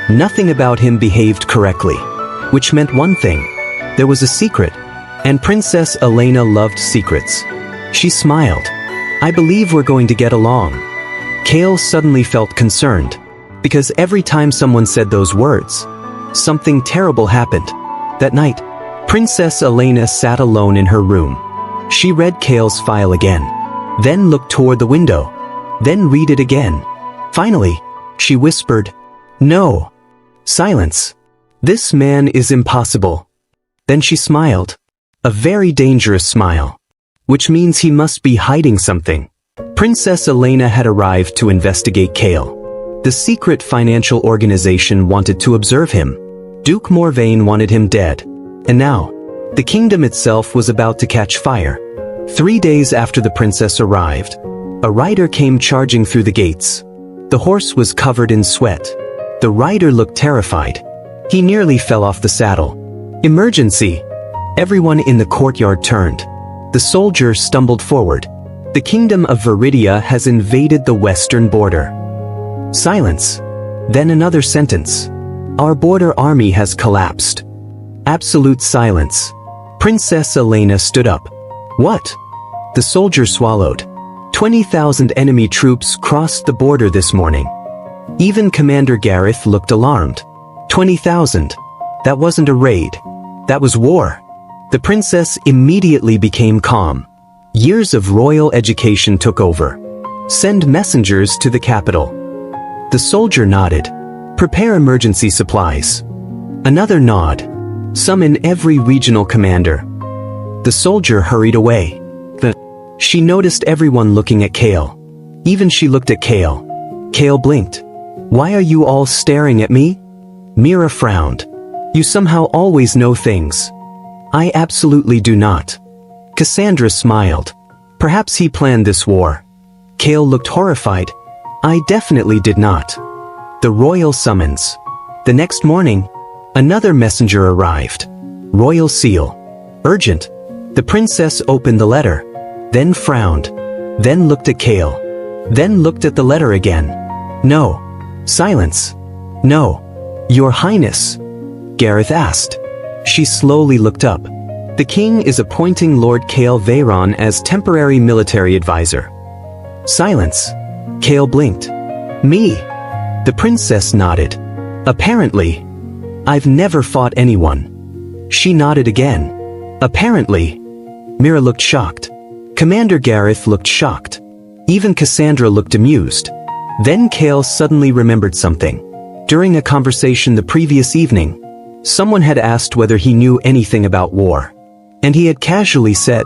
Nothing about him behaved correctly. Which meant one thing. There was a secret. And Princess Elena loved secrets. She smiled. "I believe we're going to get along." Kael suddenly felt concerned. Because every time someone said those words, something terrible happened. That night, Princess Elena sat alone in her room. She read Kael's file again. Then looked toward the window. Then read it again. Finally, she whispered, "No." Silence. "This man is impossible." Then she smiled. A very dangerous smile. Which means he must be hiding something. Princess Elena had arrived to investigate Kael. The secret financial organization wanted to observe him. Duke Morvain wanted him dead. And now, the kingdom itself was about to catch fire. 3 days after the princess arrived, a rider came charging through the gates. The horse was covered in sweat. The rider looked terrified. He nearly fell off the saddle. Emergency! Everyone in the courtyard turned. The soldier stumbled forward. The kingdom of Viridia has invaded the western border. Silence. Then another sentence. Our border army has collapsed. Absolute silence. Princess Elena stood up. What? The soldier swallowed. 20,000 enemy troops crossed the border this morning. Even Commander Gareth looked alarmed. 20,000. That wasn't a raid. That was war. The princess immediately became calm. Years of royal education took over. Send messengers to the capital. The soldier nodded. Prepare emergency supplies. Another nod. Summon every regional commander. The soldier hurried away. She noticed everyone looking at Kael. Even she looked at Kael. Kael blinked. Why are you all staring at me? Mira frowned. You somehow always know things. I absolutely do not. Cassandra smiled. Perhaps he planned this war. Kael looked horrified. I definitely did not. The royal summons. The next morning, another messenger arrived. Royal seal. Urgent. The princess opened the letter. Then frowned. Then looked at Kael. Then looked at the letter again. No. Silence. No. Your Highness. Gareth asked. She slowly looked up. The king is appointing Lord Kael Veyron as temporary military advisor. Silence. Kael blinked. Me. The princess nodded. Apparently. I've never fought anyone. She nodded again. Apparently. Mira looked shocked. Commander Gareth looked shocked. Even Cassandra looked amused. Then Kael suddenly remembered something. During a conversation the previous evening, someone had asked whether he knew anything about war. And he had casually said,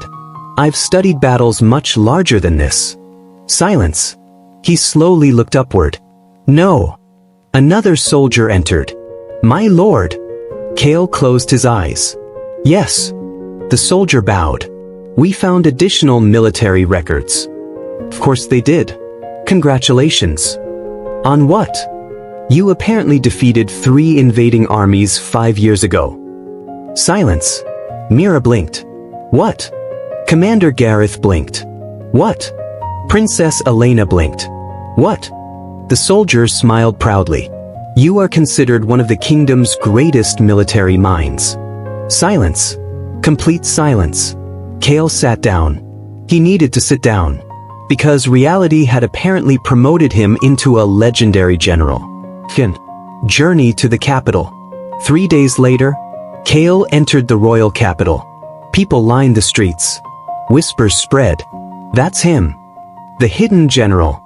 I've studied battles much larger than this. Silence. He slowly looked upward. No. Another soldier entered. My lord. Kael closed his eyes. Yes. The soldier bowed. We found additional military records. Of course they did. Congratulations. On what? You apparently defeated 3 invading armies 5 years ago. Silence. Mira blinked. What? Commander Gareth blinked. What? Princess Elena blinked. What? The soldier smiled proudly. You are considered one of the kingdom's greatest military minds. Silence. Complete silence. Kael sat down. He needed to sit down. Because reality had apparently promoted him into a legendary general. Journey to the capital. 3 days later, Kael entered the royal capital. People lined the streets. Whispers spread. That's him. The hidden general.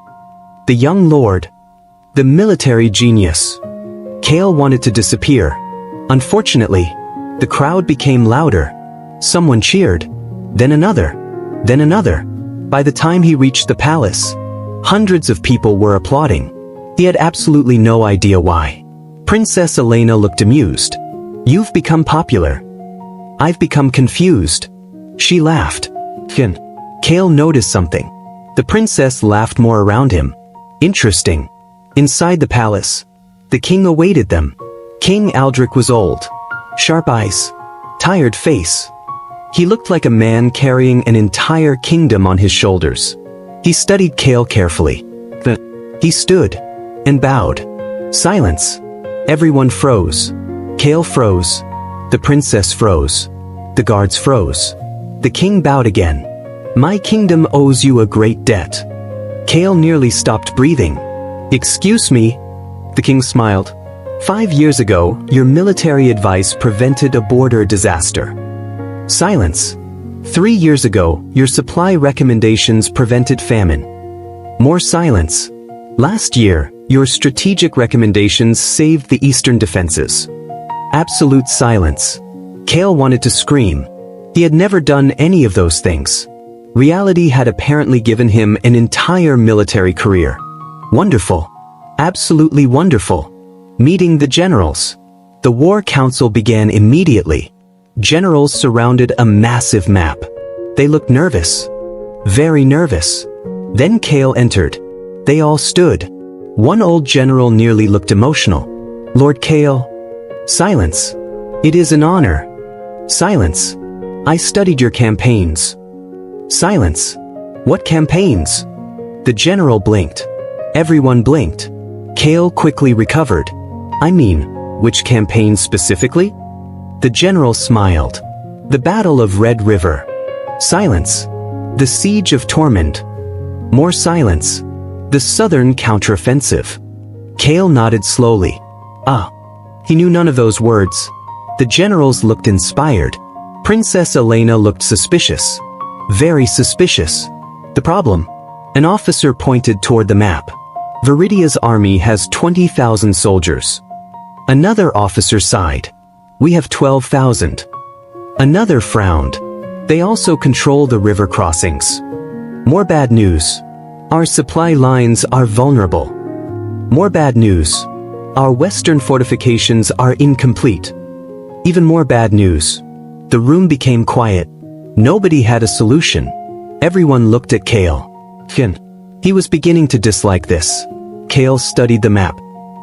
The young lord. The military genius. Kael wanted to disappear. Unfortunately, the crowd became louder. Someone cheered. Then another. Then another. By the time he reached the palace, hundreds of people were applauding. He had absolutely no idea why. Princess Elena looked amused. You've become popular. I've become confused. She laughed. Kael noticed something. The princess laughed more around him. Interesting. Inside the palace, the king awaited them. King Aldrich was old. Sharp eyes. Tired face. He looked like a man carrying an entire kingdom on his shoulders. He studied Kael carefully. He stood and bowed. Silence. Everyone froze. Kael froze. The princess froze. The guards froze. The king bowed again. My kingdom owes you a great debt. Kael nearly stopped breathing. Excuse me. The king smiled. 5 years ago, your military advice prevented a border disaster. Silence. 3 years ago, your supply recommendations prevented famine. More silence. Last year, your strategic recommendations saved the eastern defenses. Absolute silence. Kael wanted to scream. He had never done any of those things. Reality had apparently given him an entire military career. Wonderful. Absolutely wonderful. Meeting the generals. The war council began immediately. Generals surrounded a massive map. They looked nervous. Very nervous. Then Kael entered. They all stood. One old general nearly looked emotional. Lord Kael. Silence. It is an honor. Silence. I studied your campaigns. Silence. What campaigns? The general blinked. Everyone blinked. Kael quickly recovered. I mean, which campaign specifically? The general smiled. The Battle of Red River. Silence. The Siege of Tormund. More silence. The Southern Counteroffensive. Kael nodded slowly. Ah. He knew none of those words. The generals looked inspired. Princess Elena looked suspicious. Very suspicious. The problem? An officer pointed toward the map. Viridia's army has 20,000 soldiers. Another officer sighed. We have 12,000. Another frowned. They also control the river crossings. More bad news. Our supply lines are vulnerable. More bad news. Our western fortifications are incomplete. Even more bad news. The room became quiet. Nobody had a solution. Everyone looked at Kael. He was beginning to dislike this. Kael studied the map.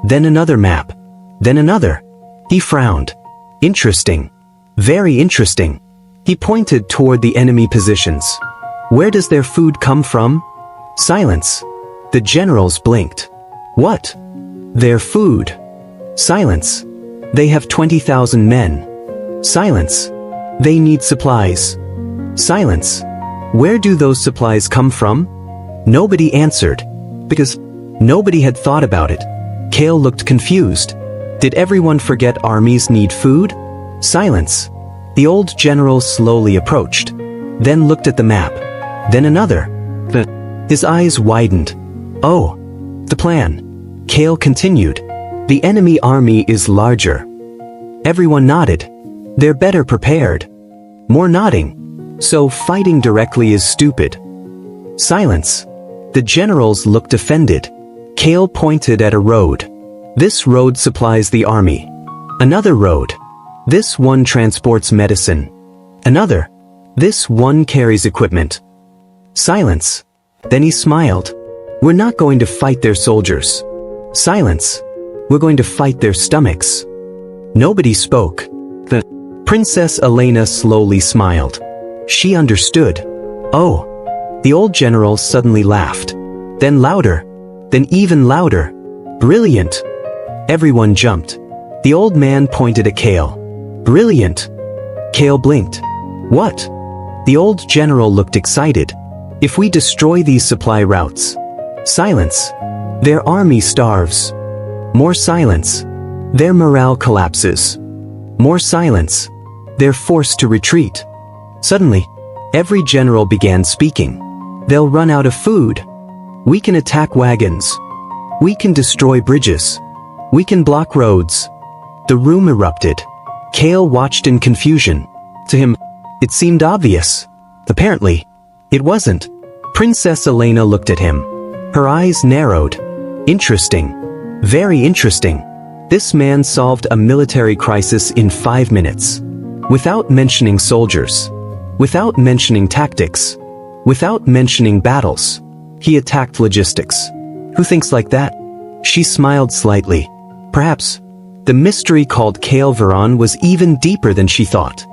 Then another map. Then another. He frowned. Interesting. Very interesting. He pointed toward the enemy positions. Where does their food come from? Silence. The generals blinked. What? Their food. Silence. They have 20,000 men. Silence. They need supplies. Silence. Where do those supplies come from? Nobody answered. Because nobody had thought about it. Kael looked confused. Did everyone forget armies need food? Silence. The old general slowly approached. Then looked at the map. Then another. His eyes widened. Oh. The plan. Kael continued. The enemy army is larger. Everyone nodded. They're better prepared. More nodding. So fighting directly is stupid. Silence. The generals looked offended. Kael pointed at a road. This road supplies the army. Another road. This one transports medicine. Another. This one carries equipment. Silence. Then he smiled. We're not going to fight their soldiers. Silence. We're going to fight their stomachs. Nobody spoke. The Princess Elena slowly smiled. She understood. Oh. The old general suddenly laughed. Then louder. Then even louder. Brilliant. Everyone jumped. The old man pointed at Kael. Brilliant. Kael blinked. What? The old general looked excited. If we destroy these supply routes. Silence. Their army starves. More silence. Their morale collapses. More silence. They're forced to retreat. Suddenly, every general began speaking. They'll run out of food. We can attack wagons. We can destroy bridges. We can block roads. The room erupted. Kael watched in confusion. To him, it seemed obvious. Apparently, it wasn't. Princess Elena looked at him. Her eyes narrowed. Interesting. Very interesting. This man solved a military crisis in 5 minutes. Without mentioning soldiers. Without mentioning tactics. Without mentioning battles. He attacked logistics. Who thinks like that? She smiled slightly. Perhaps the mystery called Kael Veyron was even deeper than she thought.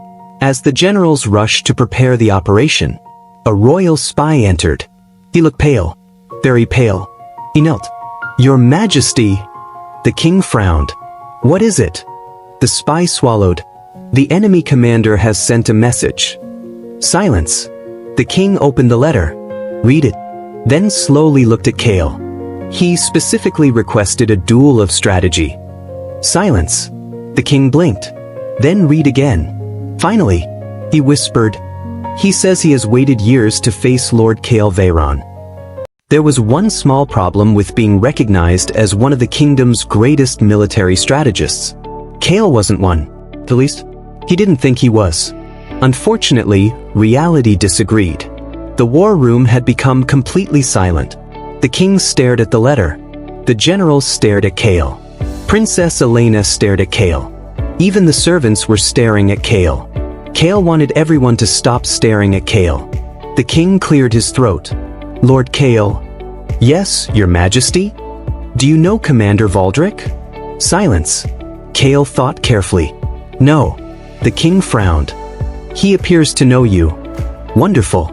As the generals rushed to prepare the operation, a royal spy entered. He looked pale. Very pale. He knelt. Your Majesty. The king frowned. What is it? The spy swallowed. The enemy commander has sent a message. Silence. The king opened the letter. Read it. Then slowly looked at Kael. He specifically requested a duel of strategy. Silence. The king blinked. Then read again. Finally, he whispered. He says he has waited years to face Lord Kael Veyron. There was one small problem with being recognized as one of the kingdom's greatest military strategists. Kael wasn't one. At least, he didn't think he was. Unfortunately, reality disagreed. The war room had become completely silent. The king stared at the letter. The generals stared at Kael. Princess Elena stared at Kael. Even the servants were staring at Kael. Kael wanted everyone to stop staring at Kael. The king cleared his throat. Lord Kael. Yes, Your Majesty? Do you know Commander Valdrick? Silence. Kael thought carefully. No. The king frowned. He appears to know you. Wonderful.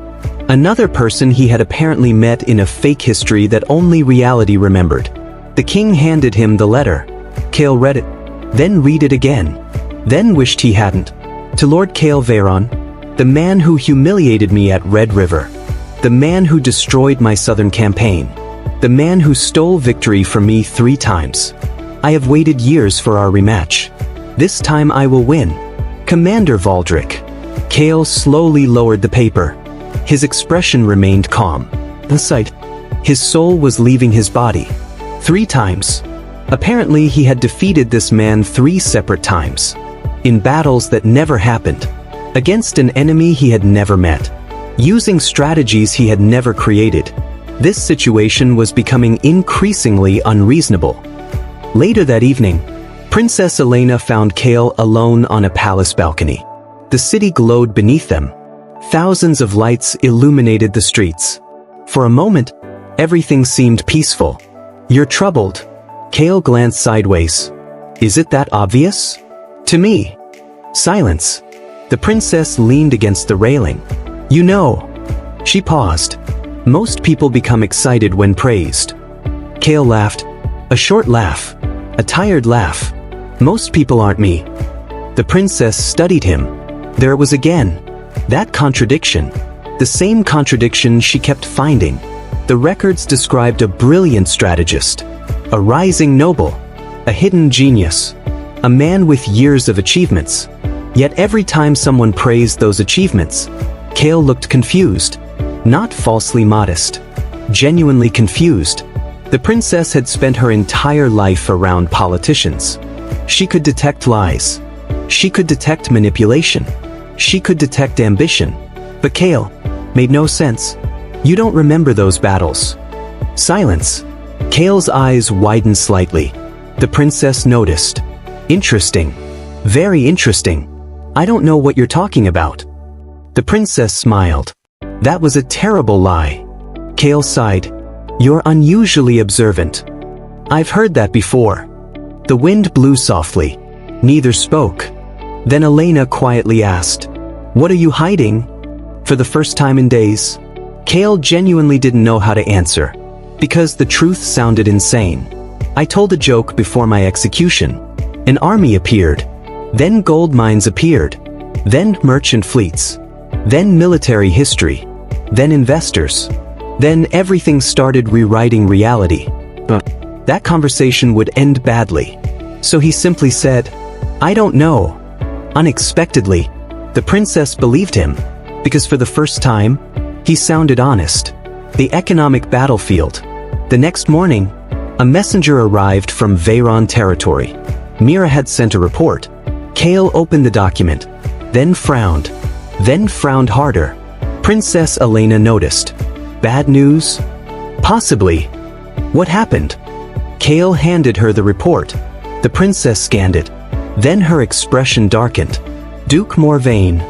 Another person he had apparently met in a fake history that only reality remembered. The king handed him the letter. Kael read it. Then read it again. Then wished he hadn't. To Lord Kael Veyron, the man who humiliated me at Red River. The man who destroyed my southern campaign. The man who stole victory from me 3 times. I have waited years for our rematch. This time I will win. Commander Valdrick. Kael slowly lowered the paper. His expression remained calm. The sight. His soul was leaving his body. 3 times. Apparently he had defeated this man 3 separate times. In battles that never happened. Against an enemy he had never met. Using strategies he had never created. This situation was becoming increasingly unreasonable. Later that evening, Princess Elena found Kael alone on a palace balcony. The city glowed beneath them. Thousands of lights illuminated the streets. For a moment, everything seemed peaceful. "You're troubled." Kael glanced sideways. "Is it that obvious?" "To me." Silence. The princess leaned against the railing. "You know." She paused. "Most people become excited when praised." Kael laughed. A short laugh. A tired laugh. "Most people aren't me." The princess studied him. There it was again. That contradiction. The same contradiction she kept finding. The records described a brilliant strategist. A rising noble. A hidden genius. A man with years of achievements. Yet every time someone praised those achievements, Kael looked confused. Not falsely modest. Genuinely confused. The princess had spent her entire life around politicians. She could detect lies. She could detect manipulation. She could detect ambition. But Kael made no sense. "You don't remember those battles." Silence. Kael's eyes widened slightly. The princess noticed. "Interesting. Very interesting. I don't know what you're talking about." The princess smiled. "That was a terrible lie." Kael sighed. "You're unusually observant." "I've heard that before." The wind blew softly. Neither spoke. Then Elena quietly asked, "What are you hiding?" For the first time in days, Kael genuinely didn't know how to answer. Because the truth sounded insane. "I told a joke before my execution. An army appeared. Then gold mines appeared. Then merchant fleets. Then military history. Then investors. Then everything started rewriting reality." But that conversation would end badly. So he simply said, "I don't know." Unexpectedly, the princess believed him, because for the first time, he sounded honest. The economic battlefield. The next morning, a messenger arrived from Veyron territory. Mira had sent a report. Kael opened the document, then frowned harder. Princess Elena noticed. "Bad news?" "Possibly." "What happened?" Kael handed her the report. The princess scanned it. Then her expression darkened. "Duke Morvain."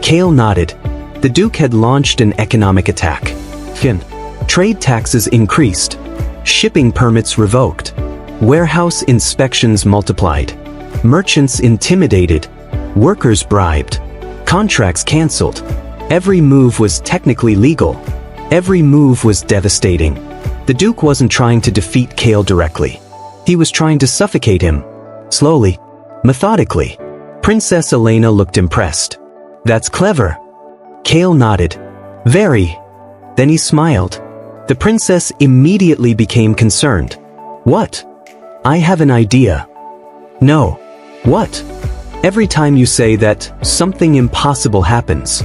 Kael nodded. The Duke had launched an economic attack. Trade taxes increased. Shipping permits revoked. Warehouse inspections multiplied. Merchants intimidated. Workers bribed. Contracts cancelled. Every move was technically legal. Every move was devastating. The Duke wasn't trying to defeat Kael directly. He was trying to suffocate him. Slowly. Methodically. Princess Elena looked impressed. "That's clever." Kael nodded. "Very." Then he smiled. The princess immediately became concerned. "What?" "I have an idea." "No." "What?" "Every time you say that, something impossible happens."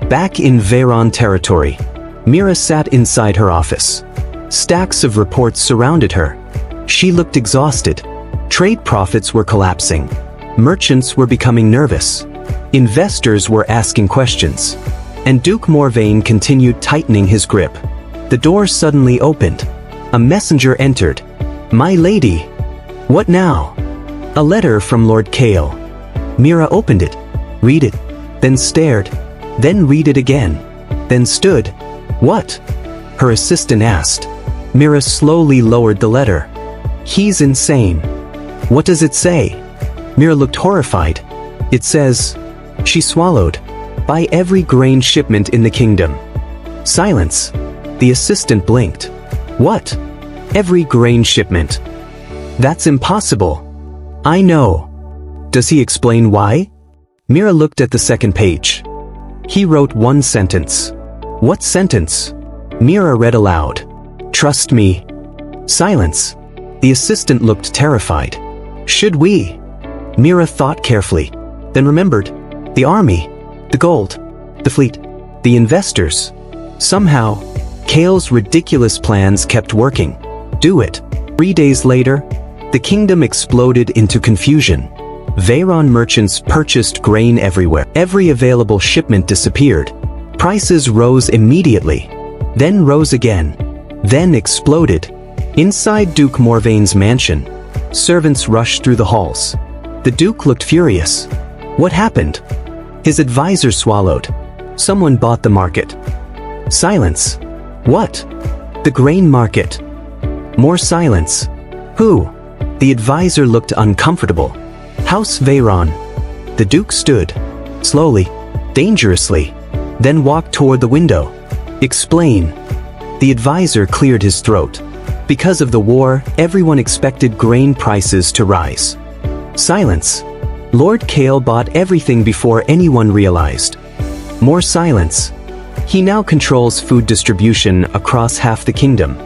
Back in Veyron territory, Mira sat inside her office. Stacks of reports surrounded her. She looked exhausted. Trade profits were collapsing. Merchants were becoming nervous. Investors were asking questions. And Duke Morvain continued tightening his grip. The door suddenly opened. A messenger entered. "My lady." "What now?" "A letter from Lord Kael." Mira opened it. "Read it." Then stared. Then read it again. Then stood. "What?" her assistant asked. Mira slowly lowered the letter. "He's insane." "What does it say?" Mira looked horrified. "It says," she swallowed, "buy every grain shipment in the kingdom." Silence. The assistant blinked. "What? Every grain shipment?" "That's impossible." "I know." "Does he explain why?" Mira looked at the second page. He wrote one sentence. "What sentence?" Mira read aloud. "Trust me." Silence. The assistant looked terrified. "Should we?" Mira thought carefully, then remembered. The army, the gold, the fleet, the investors. Somehow, Kael's ridiculous plans kept working. Do it. 3 days later, the kingdom exploded into confusion. Veyron merchants purchased grain everywhere. Every available shipment disappeared. Prices rose immediately, then rose again, then exploded. Inside Duke Morvain's mansion, servants rushed through the halls. The Duke looked furious. What happened? His advisor swallowed. Someone bought the market. Silence. What? The grain market. More silence. Who? The advisor looked uncomfortable. House Veyron. The Duke stood, slowly, dangerously, then walked toward the window. Explain. The advisor cleared his throat. Because of the war, everyone expected grain prices to rise. Silence. Lord Kael bought everything before anyone realized. More silence. He now controls food distribution across half the kingdom.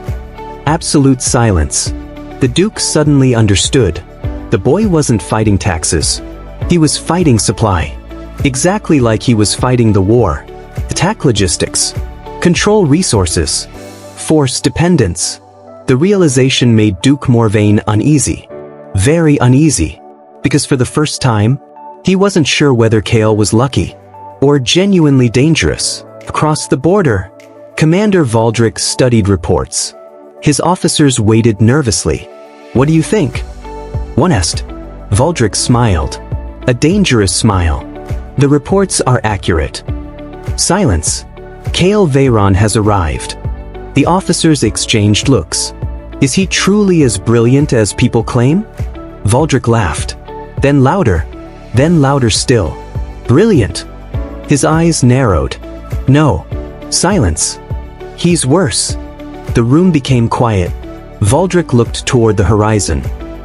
Absolute silence. The Duke suddenly understood. The boy wasn't fighting taxes. He was fighting supply. Exactly like he was fighting the war. Attack logistics. Control resources. Force dependence. The realization made Duke Morvain uneasy. Very uneasy. Because for the first time, he wasn't sure whether Kael was lucky or genuinely dangerous. Across the border, Commander Valdrick studied reports. His officers waited nervously. What do you think? One asked. Valdrick smiled. A dangerous smile. The reports are accurate. Silence. Kael Veyron has arrived. The officers exchanged looks. Is he truly as brilliant as people claim? Valdrick laughed. Then louder still. Brilliant. His eyes narrowed. No. Silence. He's worse. The room became quiet. Valdrick looked toward the horizon,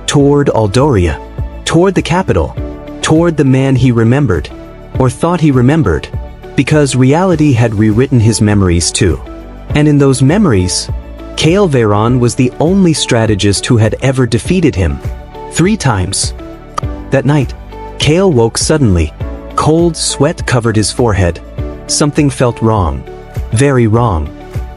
toward Aldoria, toward the capital, toward the man he remembered, or thought he remembered, because reality had rewritten his memories too. And in those memories, Kael Veyron was the only strategist who had ever defeated him. 3 times. That night, Kael woke suddenly. Cold sweat covered his forehead. Something felt wrong. Very wrong.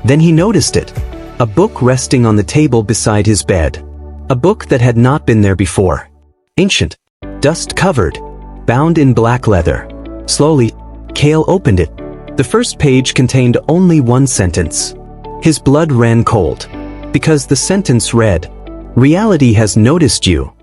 Then he noticed it. A book resting on the table beside his bed. A book that had not been there before. Ancient. Dust-covered. Bound in black leather. Slowly, Kael opened it. The first page contained only one sentence. His blood ran cold. Because the sentence read, "Reality has noticed you.